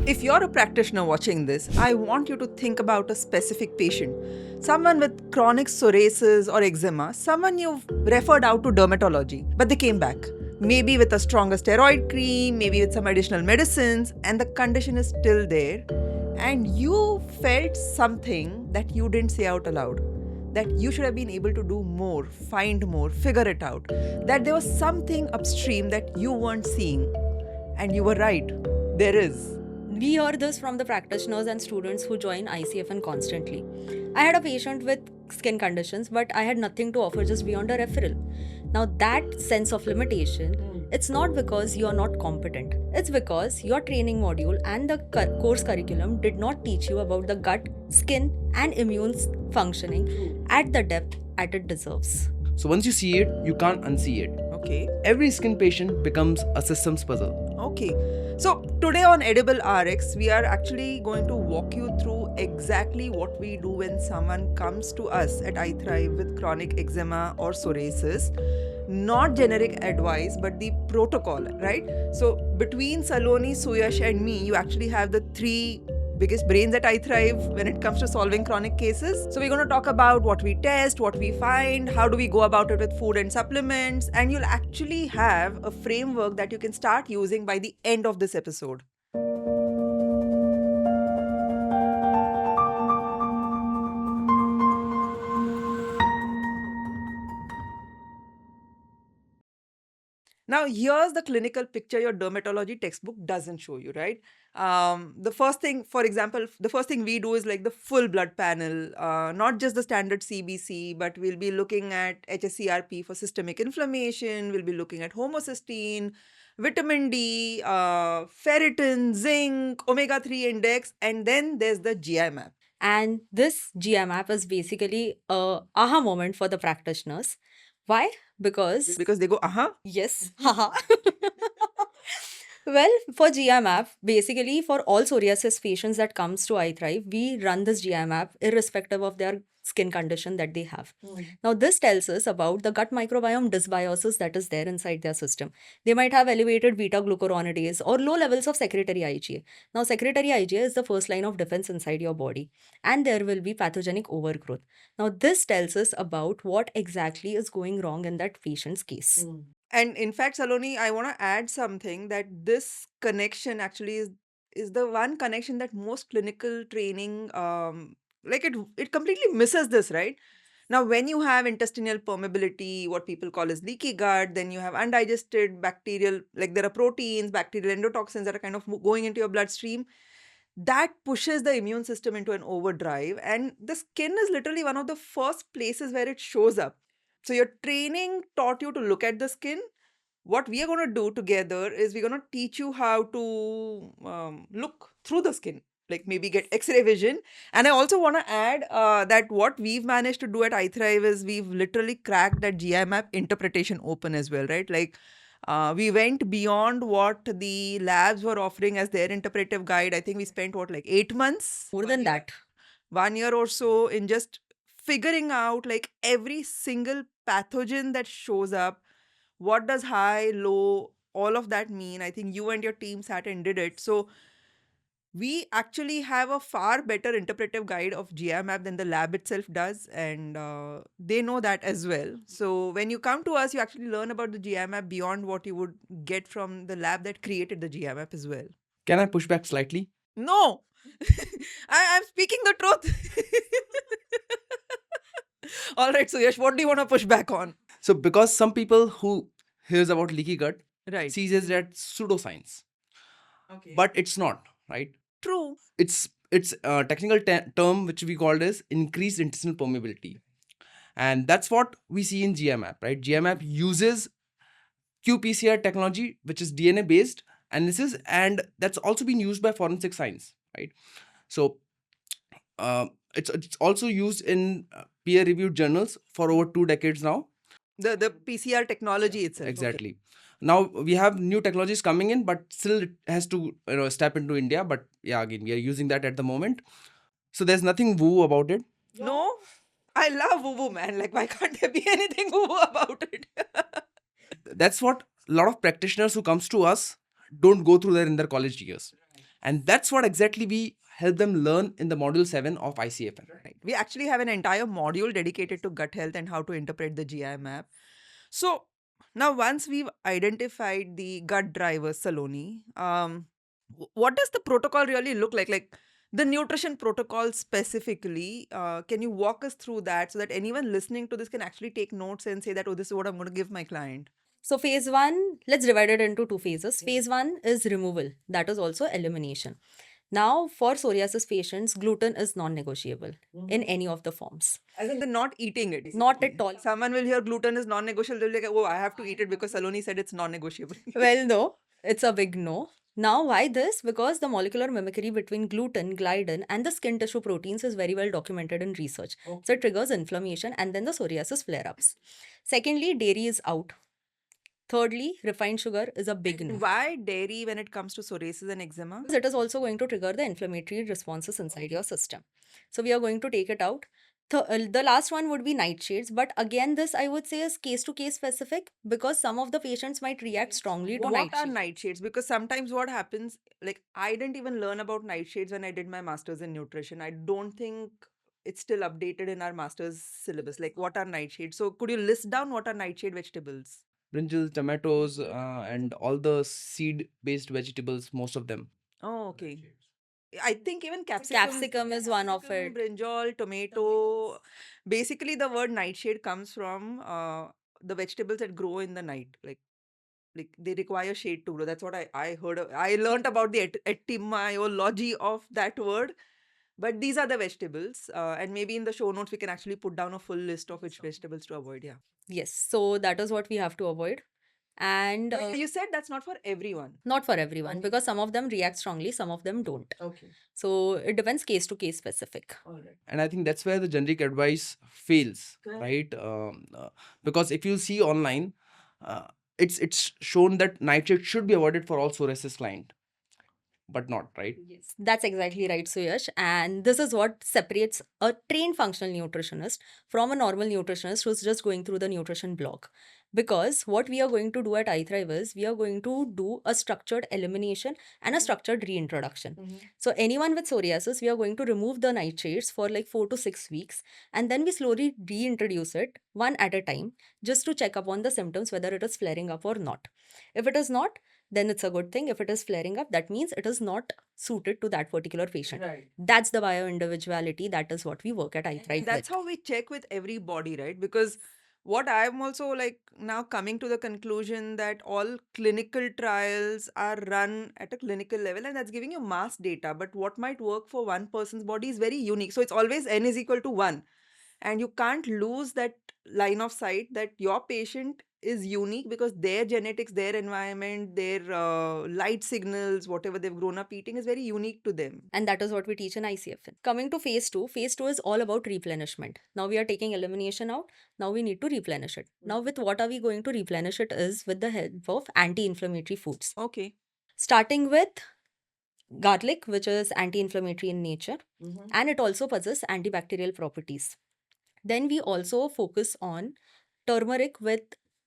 If you're a practitioner watching this, I want you to think about a specific patient. Someone with chronic psoriasis or eczema, someone you've referred out to dermatology, but they came back. Maybe with a stronger steroid cream, maybe with some additional medicines, and the condition is still there. And you felt something that you didn't say out aloud. That you should have been able to do more, find more, figure it out. That there was something upstream that you weren't seeing. And you were right, there is. We hear this from the practitioners and students who join iCFN constantly. I had a patient with skin conditions, but I had nothing to offer just beyond a referral. Now, that sense of limitation, it's not because you are not competent. It's because your training module and the course curriculum did not teach you about the gut, skin, and immune functioning at the depth that it deserves. So once you see it, you can't unsee it. Okay. Every skin patient becomes a systems puzzle. Okay. So today on Edible RX, we are actually going to walk you through exactly what we do when someone comes to us at iThrive with chronic eczema or psoriasis. Not generic advice, but the protocol, right? So between Saloni, Suyash and me, you actually have the three biggest brains at iThrive when it comes to solving chronic cases. So we're going to talk about what we test, what we find, how do we go about it with food and supplements, and you'll actually have a framework that you can start using by the end of this episode. Now, here's the clinical picture your dermatology textbook doesn't show you, right? The first thing, for example, the first thing we do is like the full blood panel, not just the standard CBC, but we'll be looking at HSCRP for systemic inflammation, we'll be looking at homocysteine, vitamin D, ferritin, zinc, omega-3 index, and then there's the GI map. And this GI map is basically a aha moment for the practitioners. Why? Because Because they go, yes, haha. Well, for GI map, basically for all psoriasis patients that comes to iThrive, we run this GI map irrespective of their skin condition that they have. Now, this tells us about the gut microbiome dysbiosis that is there inside their system. They might have elevated beta-glucuronidase or low levels of secretory IgA. Now, secretory IgA is the first line of defense inside your body, and there will be pathogenic overgrowth. Now, this tells us about what exactly is going wrong in that patient's case. And in fact, Saloni, I want to add something that this connection actually is the one connection that most clinical training like it completely misses this, right? Now, when you have intestinal permeability, what people call as leaky gut, then you have undigested bacterial, like there are proteins, bacterial endotoxins that are kind of going into your bloodstream. That pushes the immune system into an overdrive, and the skin is literally one of the first places where it shows up. So your training taught you to look at the skin. What we are going to do together is we're going to teach you how to look through the skin, like maybe get X-ray vision. And I also want to add that what we've managed to do at iThrive is we've literally cracked that GI map interpretation open as well, right? Like we went beyond what the labs were offering as their interpretive guide. I think we spent like 8 months, More than that. 1 year or so in just figuring out like every single pathogen that shows up. What does high, low, all of that mean? I think you and your team sat and did it. So we actually have a far better interpretive guide of GI map than the lab itself does, and they know that as well. So when you come to us, you actually learn about the GI map beyond what you would get from the lab that created the GI map as well. Can I push back slightly? No, I'm speaking the truth. All right, so Yash, what do you want to push back on? So because some people who hears about leaky gut Right. sees it as pseudoscience, Okay. but it's not, right? True. It's a technical term which we called as increased intestinal permeability, and that's what we see in GMAP, right? GMAP uses qPCR technology, which is DNA based analysis, and that's also been used by forensic science, right? So it's also used in peer reviewed journals for over 2 decades now. The PCR technology itself. Exactly. Now we have new technologies coming in, but still it has to step into India. But yeah, again, we are using that at the moment. So there's nothing woo about it. No, I love woo-woo, man. Like, why can't there be anything woo-woo about it? That's what a lot of practitioners who comes to us don't go through there in their college years. And that's what exactly we help them learn in the module 7 of ICFN. Right. We actually have an entire module dedicated to gut health and how to interpret the GI map. So now, once we've identified the gut driver, Saloni, what does the protocol really look like? Like the nutrition protocol specifically, can you walk us through that so that anyone listening to this can actually take notes and say that, oh, this is what I'm going to give my client? So phase 1, let's divide it into 2 phases. Phase 1 is removal. That is also elimination. Now, for psoriasis patients, gluten is non-negotiable in any of the forms. As in, they're not eating it. Not basically. at all. Someone will hear gluten is non-negotiable. They'll be like, oh, I have to eat it because Saloni said it's non-negotiable. Well, no, it's a big no. Now, why this? Because the molecular mimicry between gluten, gliadin, and the skin tissue proteins is very well documented in research. So it triggers inflammation and then the psoriasis flare-ups. Secondly, dairy is out. Thirdly, refined sugar is a big no. Why dairy when it comes to psoriasis and eczema? It is also going to trigger the inflammatory responses inside your system. So we are going to take it out. The last one would be nightshades, but again, this I would say is case to case specific because some of the patients might react strongly to What are nightshades. nightshades? Because sometimes what happens, like I didn't even learn about nightshades when I did my master's in nutrition. I don't think it's still updated in our master's syllabus. Like what are nightshades? So could you list down what are nightshade vegetables? Brinjals, tomatoes, and all the seed-based vegetables, most of them. Oh, okay. I think even capsicum, Capsicum is one of it. brinjal, tomato. Basically, the word nightshade comes from the vegetables that grow in the night. Like they require shade to grow. That's what I heard. I learned about the etymology of that word. But these are the vegetables. And maybe in the show notes, we can actually put down a full list of which vegetables to avoid. Yeah. Yes, so that is what we have to avoid. And But you said that's not for everyone. not for everyone Okay. because some of them react strongly, some of them don't. Okay. So it depends case to case specific. All right. And I think that's where the generic advice fails, Correct. right? Because if you see online, it's shown that nightshade should be avoided for all psoriasis client, but not, right? Yes, that's exactly right, Suyash. And this is what separates a trained functional nutritionist from a normal nutritionist who's just going through the nutrition block. Because what we are going to do at iThrive is we are going to do a structured elimination and a structured reintroduction. So anyone with psoriasis, we are going to remove the nightshades for like 4 to 6 weeks, and then we slowly reintroduce it one at a time just to check up on the symptoms whether it is flaring up or not. If it is not, then it's a good thing. If it is flaring up, that means it is not suited to that particular patient. Right. That's the bio individuality. That is what we work at iThrive That's with. how we check with every body, right? Because what I'm also like now coming to the conclusion that all clinical trials are run at a clinical level and that's giving you mass data. But what might work for one person's body is very unique. So it's always n is equal to 1. And you can't lose that line of sight that your patient is unique because their genetics, their environment, their light signals, whatever they've grown up eating is very unique to them. And that is what we teach in iCFN. Coming to phase 2, phase 2 is all about replenishment. Now we are taking elimination out. Now we need to replenish it. Now, with what are we going to replenish it is with the help of anti-inflammatory foods. Okay. Starting with garlic, which is anti-inflammatory in nature, and it also possesses antibacterial properties. Then we also focus on turmeric with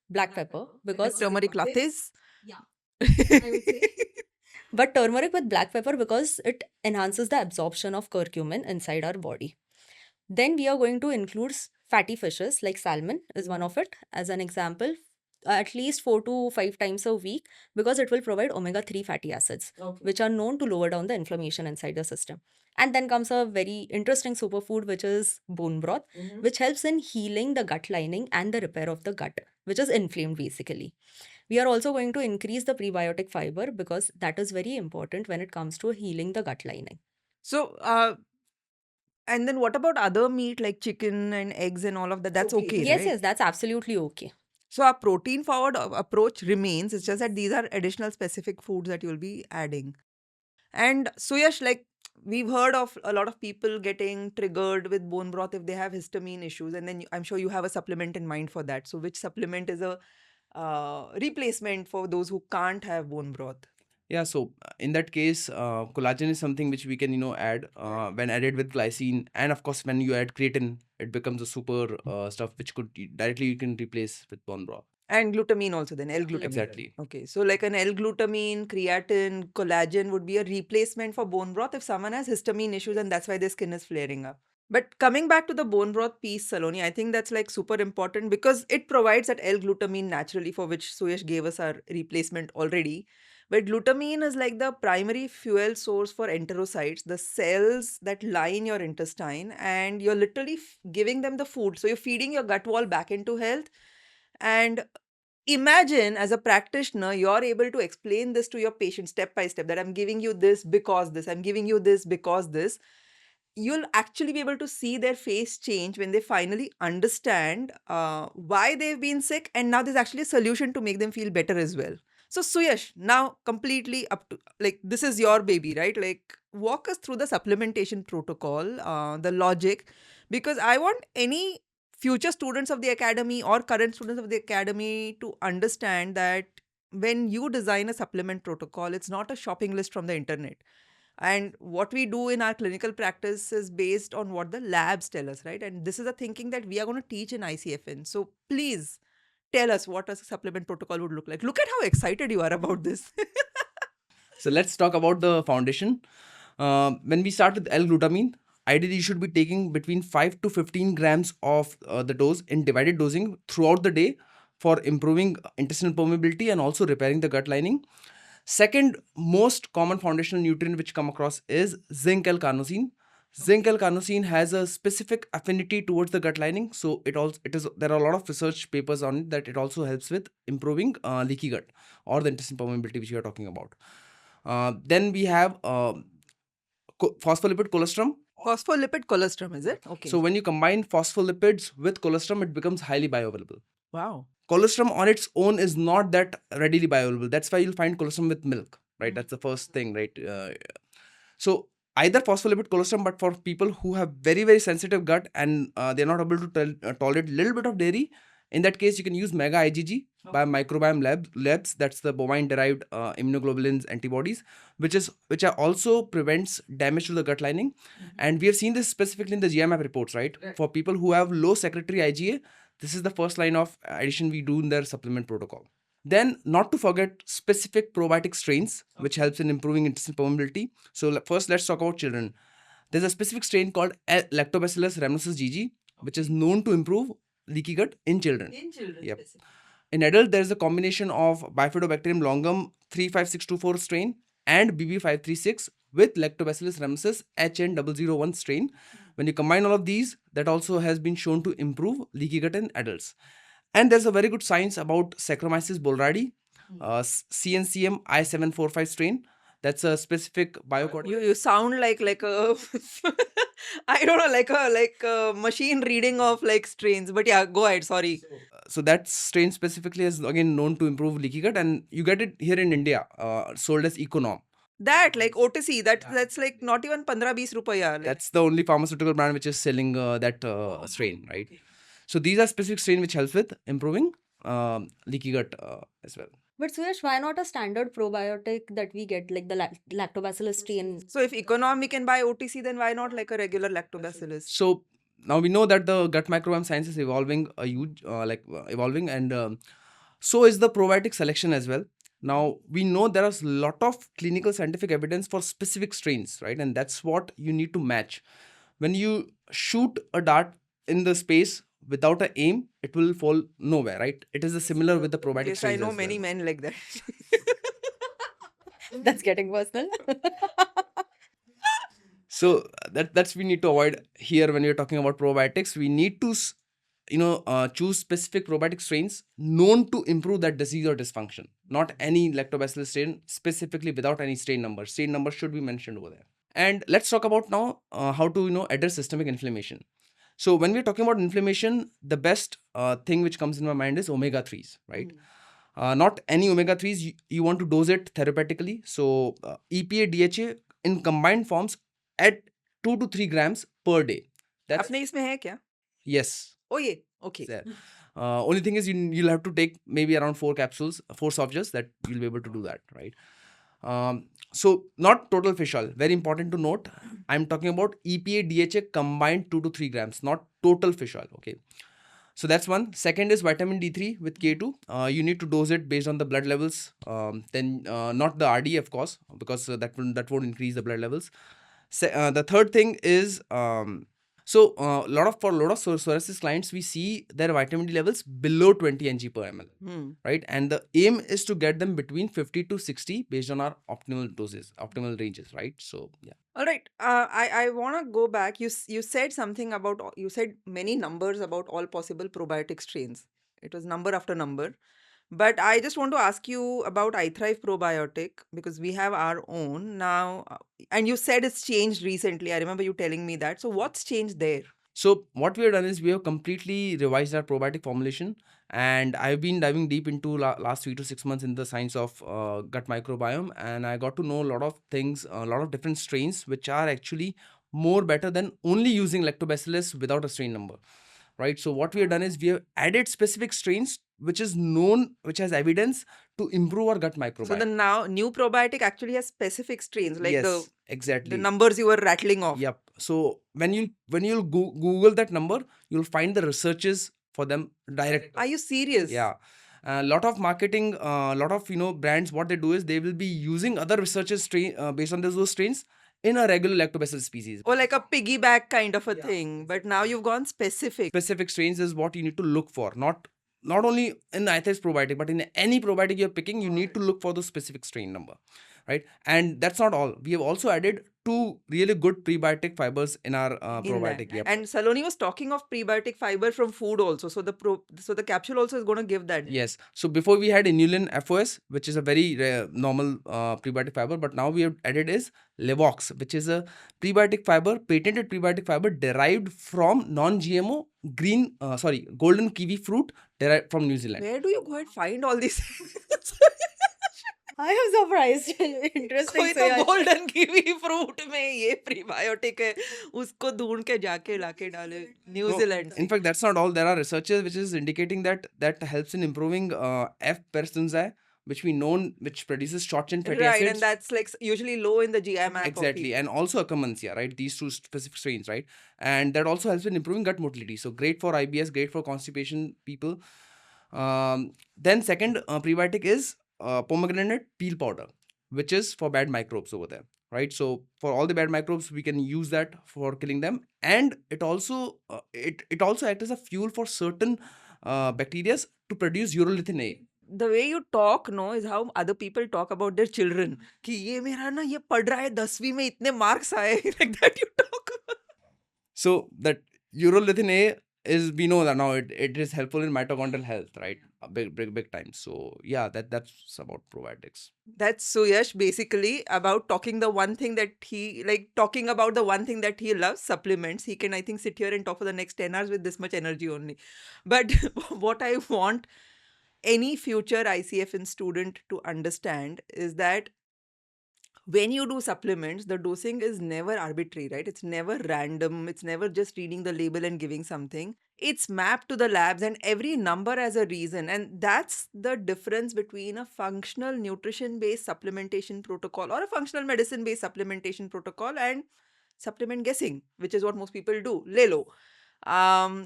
black pepper because Turmeric lattes. but turmeric with black pepper because it enhances the absorption of curcumin inside our body. Then we are going to include fatty fishes like salmon is one of it as an example, at least 4 to 5 times a week because it will provide omega-3 fatty acids, which are known to lower down the inflammation inside the system. And then comes a very interesting superfood, which is bone broth, which helps in healing the gut lining and the repair of the gut, which is inflamed basically. We are also going to increase the prebiotic fiber because that is very important when it comes to healing the gut lining. So, and then what about other meat like chicken and eggs and all of that? That's okay, Yes, right? yes, that's absolutely okay. So our protein forward approach remains. It's just that these are additional specific foods that you'll be adding. And Suyash, like we've heard of a lot of people getting triggered with bone broth if they have histamine issues, and then I'm sure you have a supplement in mind for that. So which supplement is a replacement for those who can't have bone broth? Yeah, so in that case, collagen is something which we can, add when added with glycine. And of course, when you add creatine, it becomes a super stuff which directly you can replace with bone broth. And glutamine also then, L-glutamine. Exactly. Okay, so like an L-glutamine, creatine, collagen would be a replacement for bone broth if someone has histamine issues and that's why their skin is flaring up. But coming back to the bone broth piece, Saloni, I think that's like super important because it provides that L-glutamine naturally, for which Suyash gave us our replacement already. But glutamine is like the primary fuel source for enterocytes, the cells that line your intestine, and you're literally giving them the food. So you're feeding your gut wall back into health. And imagine as a practitioner, you're able to explain this to your patient step by step that I'm giving you this because this, I'm giving you this because this. You'll actually be able to see their face change when they finally understand why they've been sick. And now there's actually a solution to make them feel better as well. So, Suyash, now completely up to like this is your baby, right? Like, walk us through the supplementation protocol, the logic, because I want any future students of the academy or current students of the academy to understand that when you design a supplement protocol, it's not a shopping list from the internet. And what we do in our clinical practice is based on what the labs tell us, right? And this is a thinking that we are going to teach in ICFN. So please tell us what a supplement protocol would look like. Look at how excited you are about this. So let's talk about the foundation. When we start with L-glutamine, ideally you should be taking between 5 to 15 grams of the dose in divided dosing throughout the day for improving intestinal permeability and also repairing the gut lining. Second most common foundational nutrient which come across is zinc L-carnosine. Zinc L-carnosine has a specific affinity towards the gut lining, so there are a lot of research papers on it that it also helps with improving leaky gut or the intestinal permeability which we are talking about. Then we have phospholipid colostrum. Phospholipid colostrum, is it? Okay. So when you combine phospholipids with colostrum, it becomes highly bioavailable. Wow. Colostrum on its own is not that readily bioavailable. That's why you'll find colostrum with milk, right? That's the first thing, right? So either phospholipid colostrum, but for people who have very, very sensitive gut and they're not able to tolerate a little bit of dairy, in that case, you can use Mega IgG by Microbiome Labs. That's the bovine-derived immunoglobulins antibodies, which are also prevents damage to the gut lining. And we have seen this specifically in the GMAP reports, right? For people who have low secretory IgA, this is the first line of addition we do in their supplement protocol. Then, not to forget specific probiotic strains, which helps in improving intestinal permeability. So first, let's talk about children. There's a specific strain called Lactobacillus rhamnosus GG, which is known to improve leaky gut in children. Yep. In adult, there is a combination of Bifidobacterium longum 35624 strain and BB536 with Lactobacillus rhamnosus HN001 strain. When you combine all of these, that also has been shown to improve leaky gut in adults. And there's a very good science about Saccharomyces boulardii, CNCM I745 strain. That's a specific biocotin. You sound like a I don't know, like a machine reading of like strains. But yeah, go ahead. Sorry. So that strain specifically is again known to improve leaky gut, and you get it here in India, sold as Econom. That like OTC, that's like not even 15-20 rupees. Like, That's the only pharmaceutical brand which is selling that strain, right? So these are specific strain which helps with improving leaky gut as well. But Suyash, why not a standard probiotic that we get, like the lactobacillus strain? so if economy can buy OTC, then why not like a regular lactobacillus? So now we know that the gut microbiome science is evolving evolving, and so is the probiotic selection as well. Now we know there is a lot of clinical scientific evidence for specific strains, right? And that's what you need to match. When you shoot a dart in the space without an aim, it will fall nowhere, right? It is similar with the probiotic Yes, I strains know as many well. men like that. That's getting personal. So that's we need to avoid here when we're talking about probiotics. We need to choose specific probiotic strains known to improve that disease or dysfunction, not any lactobacillus strain specifically without any strain number. Strain number should be mentioned over there. And let's talk about now how to address systemic inflammation. So when we're talking about inflammation, the best thing which comes in my mind is omega-3s, right? Not any omega-3s, you want to dose it therapeutically. So EPA, DHA in combined forms at 2 to 3 grams per day. That's अपने इसमें है क्या? yes. Oh yeah, okay. There. Only thing is you'll have to take maybe around 4 capsules, 4 soft that you'll be able to do that, right? So not total fish oil. Very important to note. I'm talking about EPA, DHA combined 2 to 3 grams, not total fish oil. Okay. So that's one. Second is vitamin D3 with K2. You need to dose it based on the blood levels. Then not the RD, of course, because that won't increase the blood levels. The third thing is for a lot of psoriasis clients, we see their vitamin D levels below 20 ng per ml, right? And the aim is to get them between 50 to 60 based on our optimal doses, optimal ranges, right? So yeah. All right. I want to go back. You said something about you said many numbers about all possible probiotic strains. It was number after number. But I just want to ask you about iThrive probiotic because we have our own now. And you said it's changed recently. I remember you telling me that. So what's changed there? So what we have done is we have completely revised our probiotic formulation, and I've been diving deep into last 3 to 6 months in the science of gut microbiome, and I got to know a lot of things, a lot of different strains, which are actually more better than only using lactobacillus without a strain number, right? So what we have done is we have added specific strains which is known, which has evidence to improve our gut So the microbiome. now new probiotic actually has specific strains like Yes, the exactly. numbers you were rattling off. Yep. So when you Google that number, you'll find the researches for them direct. Are you serious? Yeah. A lot of marketing, a lot of brands. What they do is they will be using other researchers strain based on those strains in a regular lactobacillus species. Or like a piggyback kind of a Yeah, thing. But now you've gone specific. Specific strains is what you need to look for, not only in the iThrive probiotic, but in any probiotic you're picking, you need to look for the specific strain number, right? And that's not all. We have also added two really good prebiotic fibers in our In that. probiotic. Yep. And Saloni was talking of prebiotic fiber from food also. So the capsule also is going to give that. Yes. So before we had inulin FOS, which is a very normal prebiotic fiber, but now we have added is Levox, which is a prebiotic fiber, patented prebiotic fiber derived from non-GMO golden kiwi fruit derived from New Zealand. Where do you go and find all these? I am surprised. Interesting. कोई So तो yeah, golden kiwi fruit में ये prebiotic है उसको ढूंढ के जाके लाके डाले No, न्यूजीलैंड in से fact, that's not all. There are researches which is indicating that helps in improving F. persistence, which produces short chain fatty right, and acids. that's like usually low in the GI map of Exactly, people. and also Akkermansia, right? These two specific strains, right? And that also helps in improving gut motility. So great for IBS, great for constipation people. Then second prebiotic is pomegranate peel powder, which is for bad microbes over there, right? So for all the bad microbes, we can use that for killing them, and it also acts as a fuel for certain bacteria to produce urolithin A. The way you talk no is how other people talk about their children कि ये मेरा ना ये पढ़ रहा है 10वीं में इतने मार्क्स आए like that you talk. So that urolithin A is, we know that now it is helpful in mitochondrial health, right? A big time. So yeah, that's about probiotics. That's Suyash basically about talking the one thing that he talking about the one thing that he loves, supplements. He can I think sit here and talk for the next 10 hours with this much energy only. But what I want any future ICFN student to understand is that when you do supplements, the dosing is never arbitrary, right? It's never random. It's never just reading the label and giving something. It's mapped to the labs and every number has a reason. And that's the difference between a functional nutrition based supplementation protocol or a functional medicine based supplementation protocol and supplement guessing, which is what most people do. Lelo.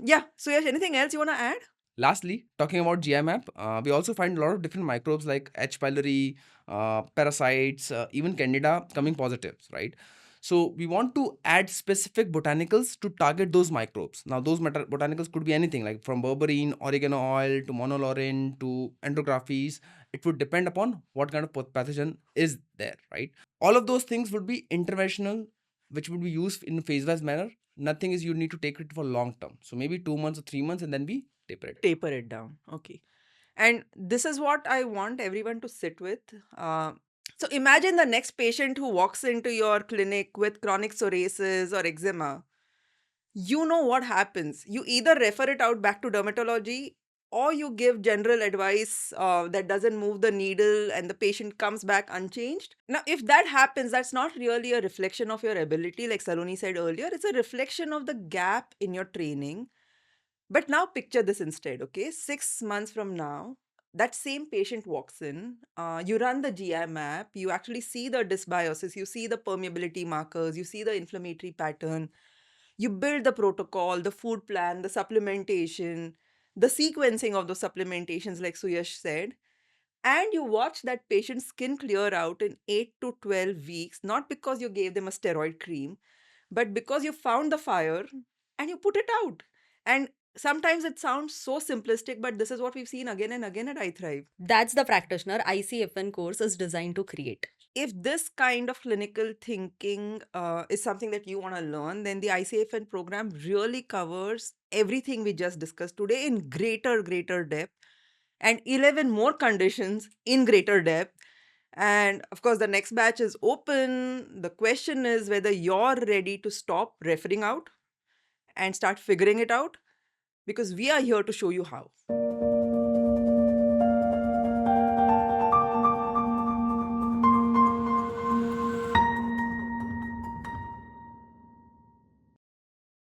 Yeah. So, Yash, anything else you want to add? Lastly, talking about GI map, we also find a lot of different microbes like H. pylori, parasites, even Candida coming positives, right? So we want to add specific botanicals to target those microbes. Now, those botanicals could be anything like from berberine, oregano oil to monolaurin to andrographies. It would depend upon what kind of pathogen is there, right? All of those things would be interventional, which would be used in a phase-wise manner. Nothing is you need to take it for long term. So maybe 2 months or 3 months, and then we taper it. Taper it down. Okay. And this is what I want everyone to sit with. So imagine the next patient who walks into your clinic with chronic psoriasis or eczema. You know what happens. You either refer it out back to dermatology or you give general advice that doesn't move the needle and the patient comes back unchanged. Now, if that happens, that's not really a reflection of your ability, like Saloni said earlier. It's a reflection of the gap in your training. But now picture this instead, okay? 6 months from now, that same patient walks in, you run the GI map, you actually see the dysbiosis, you see the permeability markers, you see the inflammatory pattern, you build the protocol, the food plan, the supplementation. the sequencing of the supplementations, like Suyash said, and you watch that patient's skin clear out in 8 to 12 weeks, not because you gave them a steroid cream, but because you found the fire and you put it out. And sometimes it sounds so simplistic, but this is what we've seen again and again at iThrive. That's the practitioner ICFN course is designed to create. If this kind of clinical thinking is something that you want to learn, then the ICFN program really covers everything we just discussed today in greater depth, and 11 more conditions in greater depth. And of course, the next batch is open. The question is whether you're ready to stop referring out and start figuring it out, because we are here to show you how.